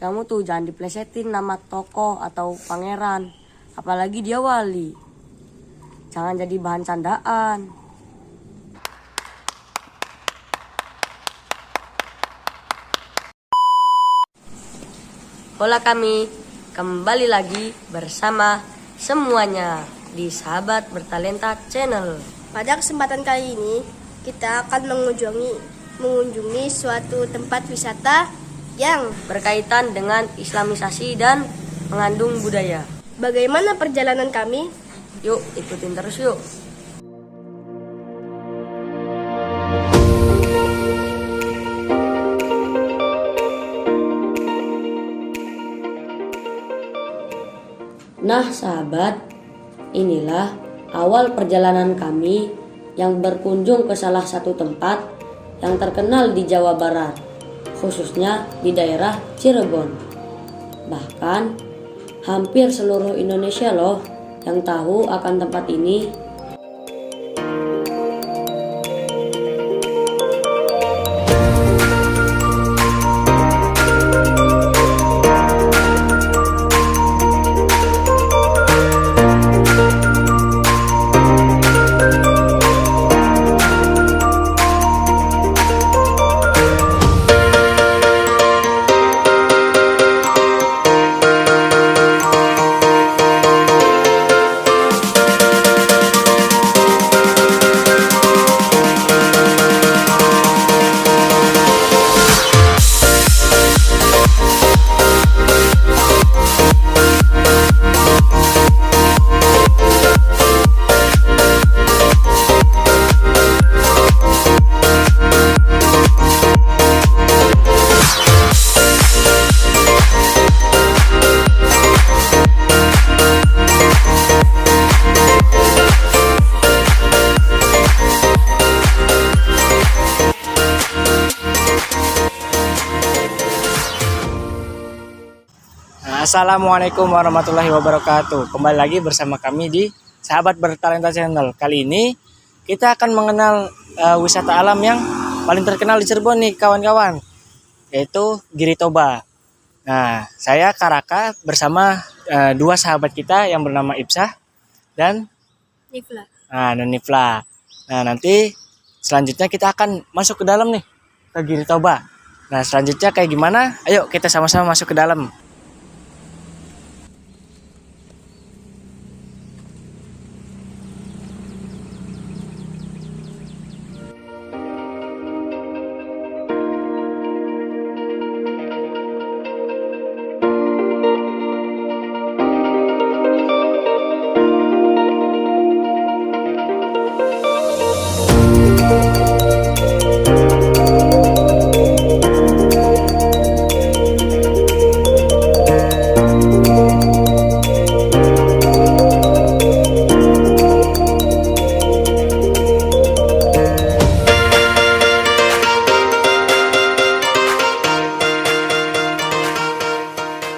kamu tuh jangan diplesetin nama tokoh atau pangeran. Apalagi dia wali. Jangan jadi bahan candaan. Hola, kami kembali lagi bersama semuanya di Sahabat Bertalenta Channel. Pada kesempatan kali ini, kita akan mengunjungi suatu tempat wisata yang berkaitan dengan islamisasi dan mengandung budaya. Bagaimana perjalanan kami? Yuk, ikutin terus yuk. Nah sahabat, inilah awal perjalanan kami yang berkunjung ke salah satu tempat yang terkenal di Jawa Barat, khususnya di daerah Cirebon. Bahkan hampir seluruh Indonesia loh yang tahu akan tempat ini. Assalamualaikum warahmatullahi wabarakatuh. Kembali lagi bersama kami di Sahabat Bertalenta Channel. Kali ini kita akan mengenal wisata alam yang paling terkenal di Cirebon nih kawan-kawan, yaitu Giri Toba. Nah, saya Karaka bersama dua sahabat kita yang bernama Ibsah dan Nifla. Nah, nanti selanjutnya kita akan masuk ke dalam nih ke Giri Toba. Nah, selanjutnya kayak gimana? Ayo kita sama-sama masuk ke dalam.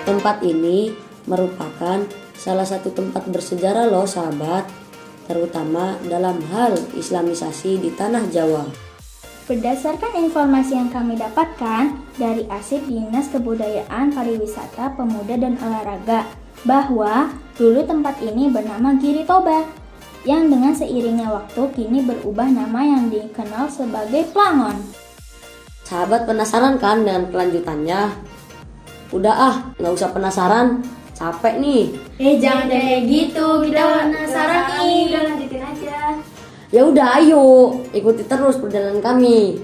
Tempat ini merupakan salah satu tempat bersejarah loh sahabat, terutama dalam hal islamisasi di tanah Jawa. Berdasarkan informasi yang kami dapatkan dari Arsip Dinas Kebudayaan Pariwisata Pemuda dan Olahraga, bahwa dulu tempat ini bernama Giri Toba, yang dengan seiringnya waktu kini berubah nama yang dikenal sebagai Plangon. Sahabat penasaran kan dengan kelanjutannya? Udah nggak usah penasaran, capek nih. Jangan kayak gitu, kita penasaran nih. Udah lanjutin aja. Ya udah, ayo ikuti terus perjalanan kami.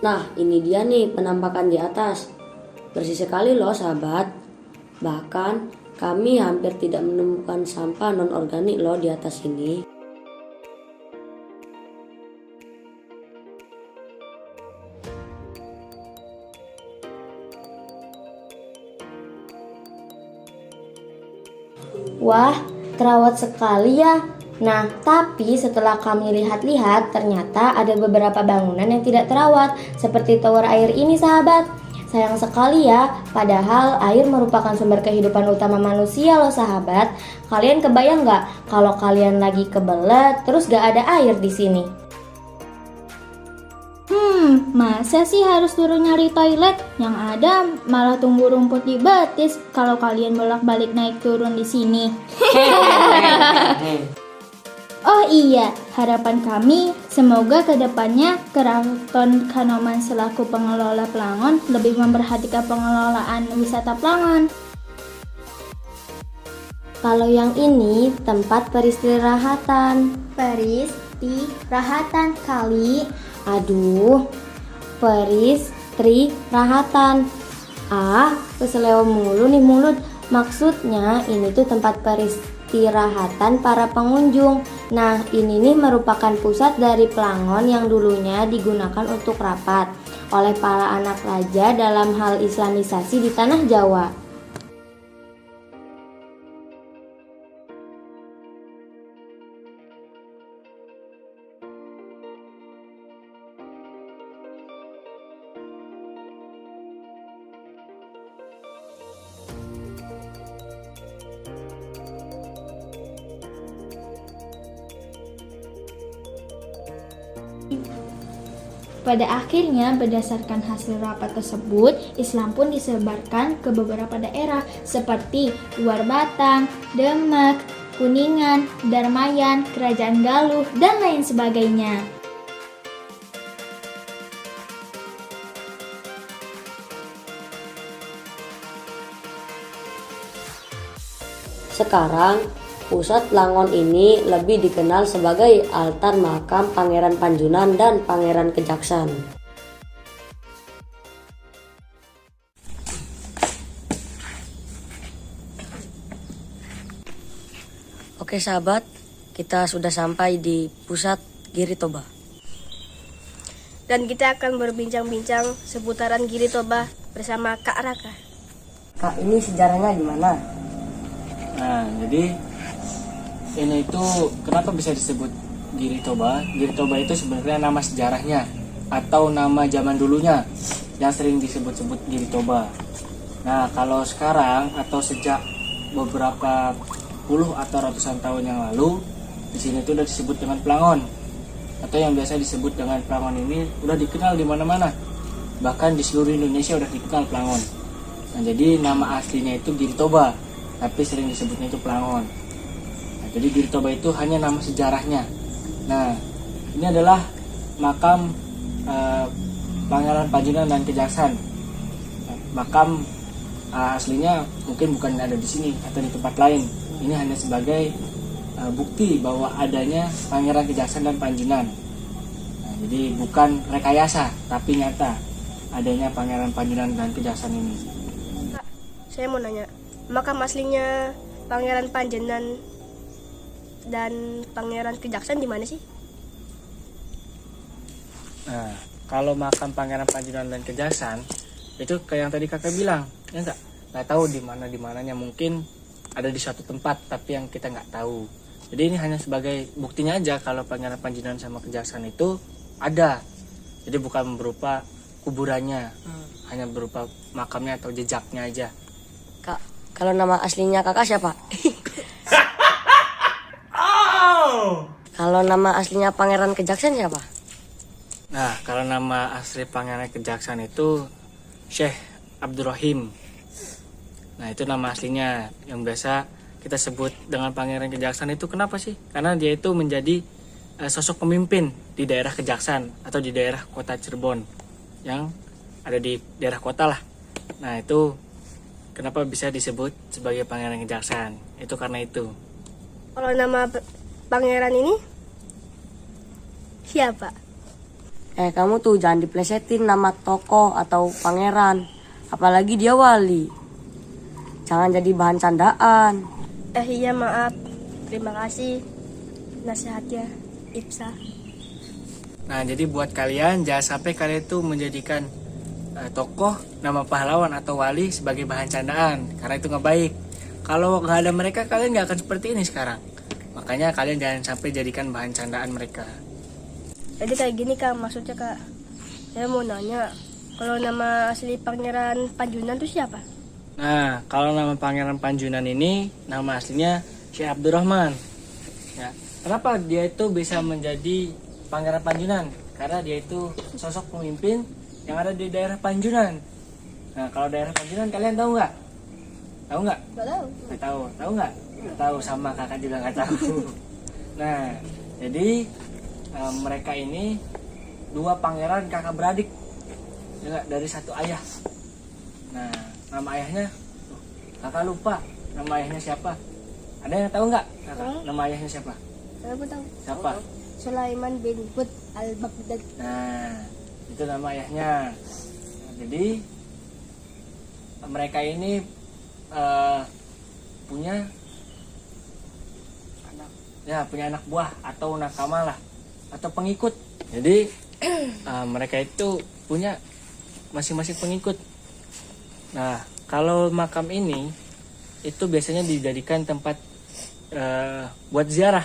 Nah, ini dia nih penampakan di atas. Bersih sekali loh sahabat. Bahkan kami hampir tidak menemukan sampah non-organik loh di atas ini. Wah, terawat sekali ya. Nah, tapi setelah kami lihat-lihat, ternyata ada beberapa bangunan yang tidak terawat, seperti tower air ini sahabat. Sayang sekali ya, padahal air merupakan sumber kehidupan utama manusia loh sahabat. Kalian kebayang nggak kalau kalian lagi kebelet, terus gak ada air di sini? Masa sih harus turun nyari toilet? Yang ada malah tumbuh rumput di betis kalau kalian bolak-balik naik turun di sini. Oh iya, harapan kami semoga kedepannya Keraton Kanoman selaku pengelola Pelangon lebih memperhatikan pengelolaan wisata Pelangon. Kalau yang ini tempat peristirahatan. Peristirahatan kali. Aduh, peristirahatan. Keseleo mulu nih mulut. Maksudnya ini tuh tempat peristirahatan para pengunjung. Nah, ini nih merupakan pusat dari Pelangon yang dulunya digunakan untuk rapat oleh para anak raja dalam hal islamisasi di tanah Jawa. Pada akhirnya, berdasarkan hasil rapat tersebut, Islam pun disebarkan ke beberapa daerah seperti Luar Batang, Demak, Kuningan, Darmayan, Kerajaan Galuh, dan lain sebagainya. Sekarang, pusat Pelangon ini lebih dikenal sebagai altar makam Pangeran Panjunan dan Pangeran Kejaksan. Oke sahabat, kita sudah sampai di pusat Giri Toba. Dan kita akan berbincang-bincang seputaran Giri Toba bersama Kak Raka. Kak, ini sejarahnya gimana? Nah, jadi ini itu kenapa bisa disebut Giri Toba? Giri Toba itu sebenarnya nama sejarahnya atau nama zaman dulunya yang sering disebut-sebut Giri Toba. Nah, kalau sekarang atau sejak beberapa puluh atau ratusan tahun yang lalu, di sini tuh udah disebut dengan Pelangon atau yang biasa disebut dengan Pelangon ini udah dikenal di mana-mana. Bahkan di seluruh Indonesia udah dikenal Pelangon. Nah, jadi nama aslinya itu Giri Toba, tapi sering disebutnya itu Pelangon. Jadi Giri Toba itu hanya nama sejarahnya. Nah, ini adalah makam Pangeran Panjunan dan Kejaksan. Makam aslinya mungkin bukan ada di sini atau di tempat lain. Ini hanya sebagai bukti bahwa adanya Pangeran Kejaksan dan Panjunan. Nah, jadi bukan rekayasa, tapi nyata adanya Pangeran Panjunan dan Kejaksan ini. Kak, saya mau nanya, makam aslinya Pangeran Panjunan dan Pangeran Kejaksan di mana sih? Nah, kalau makam Pangeran Panjunan dan Kejaksan itu kayak yang tadi kakak bilang, ya nggak tahu di mananya, mungkin ada di suatu tempat tapi yang kita nggak tahu. Jadi ini hanya sebagai buktinya aja kalau Pangeran Panjunan sama Kejaksan itu ada. Jadi bukan berupa kuburannya, hanya berupa makamnya atau jejaknya aja. Kak, kalau nama aslinya kakak siapa? Kalau nama aslinya Pangeran Kejaksan siapa? Nah, kalau nama asli Pangeran Kejaksan itu Syekh Abdurrahim. Nah, itu nama aslinya yang biasa kita sebut dengan Pangeran Kejaksan itu kenapa sih? Karena dia itu menjadi sosok pemimpin di daerah Kejaksan atau di daerah kota Cirebon yang ada di daerah kota lah. Nah, itu kenapa bisa disebut sebagai Pangeran Kejaksan? Itu karena itu. Kalau nama pangeran ini siapa? Kamu tuh jangan diplesetin nama tokoh atau pangeran. Apalagi dia wali. Jangan jadi bahan candaan. Iya maaf. Terima kasih nasihatnya, Ipsa. Nah, jadi buat kalian jangan sampai kalian tuh menjadikan tokoh, nama pahlawan atau wali sebagai bahan candaan, karena itu nggak baik. Kalau nggak ada mereka, kalian nggak akan seperti ini sekarang. Makanya kalian jangan sampai jadikan bahan candaan mereka. Jadi kayak gini Kak, maksudnya Kak, saya mau nanya, kalau nama asli Pangeran Panjunan itu siapa? Nah, kalau nama Pangeran Panjunan ini, nama aslinya Syekh Abdurrahman. Ya, kenapa dia itu bisa menjadi Pangeran Panjunan? karena dia itu sosok pemimpin yang ada di daerah Panjunan. Nah, kalau daerah Panjunan kalian tahu nggak? Tahu nggak? Gak tahu. Nggak tahu. Tahu nggak? Nggak tahu, sama kakak juga nggak tahu. Nah, jadi mereka ini dua pangeran kakak beradik, ya nggak, dari satu ayah. Nah, nama ayahnya, kakak lupa nama ayahnya siapa. Ada yang tahu nggak? Kakak, nama ayahnya siapa? Aku tahu. Siapa? Sulaiman bin Hud al-Baghdad. Nah, itu nama ayahnya. Nah, jadi mereka ini punya anak buah atau nakama lah, atau pengikut. Jadi mereka itu punya masing-masing pengikut. Nah, kalau makam ini itu biasanya dijadikan tempat buat ziarah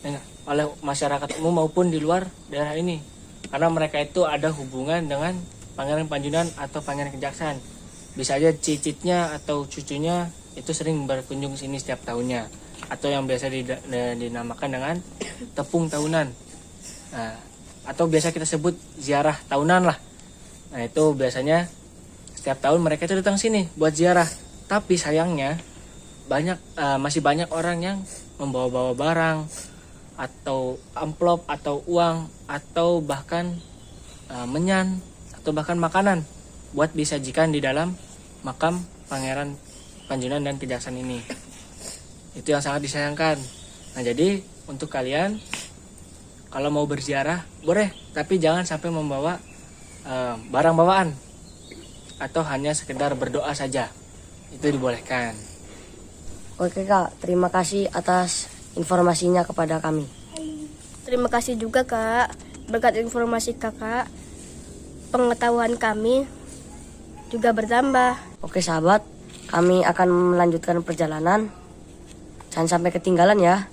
ya, oleh masyarakat umum maupun di luar daerah ini, karena mereka itu ada hubungan dengan Pangeran Panjunan atau Pangeran Kejaksaan. Bisa aja cicitnya atau cucunya itu sering berkunjung sini setiap tahunnya, atau yang biasa dinamakan dengan tepung tahunan. Nah, atau biasa kita sebut ziarah tahunan lah. Nah, itu biasanya setiap tahun mereka itu datang sini buat ziarah. Tapi sayangnya masih banyak orang yang membawa-bawa barang atau amplop atau uang atau bahkan menyan atau bahkan makanan buat disajikan di dalam makam Pangeran Panjunan dan Kejaksaan ini. Itu yang sangat disayangkan. Nah, jadi untuk kalian kalau mau berziarah boleh, tapi jangan sampai membawa barang bawaan atau hanya sekedar berdoa saja. Itu dibolehkan. Oke Kak, terima kasih atas informasinya kepada kami. Terima kasih juga Kak. Berkat informasi Kakak, pengetahuan kami juga bertambah. Oke sahabat, kami akan melanjutkan perjalanan. Jangan sampai ketinggalan ya.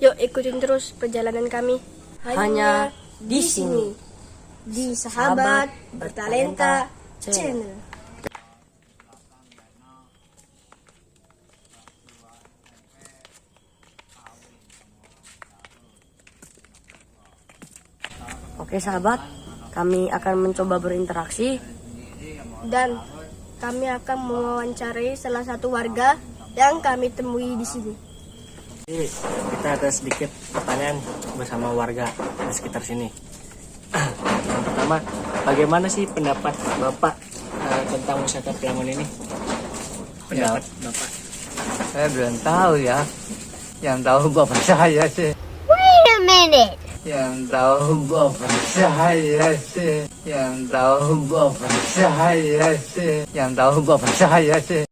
Yuk ikutin terus perjalanan kami. Hanya di sini. Di Sahabat Bertalenta Channel. Oke sahabat, kami akan mencoba berinteraksi. Dan kami akan mewawancarai salah satu warga yang kami temui di sini. Jadi kita ada sedikit pertanyaan bersama warga di sekitar sini. Yang pertama, bagaimana sih pendapat Bapak tentang wisata Priangun ini? Pendapat Bapak? Saya belum tahu ya. Yang tahu bapak saya sih. Wait a minute. Yang tahu bapak saya sih. Yang tahu bapak saya sih. Yang tahu bapak saya sih.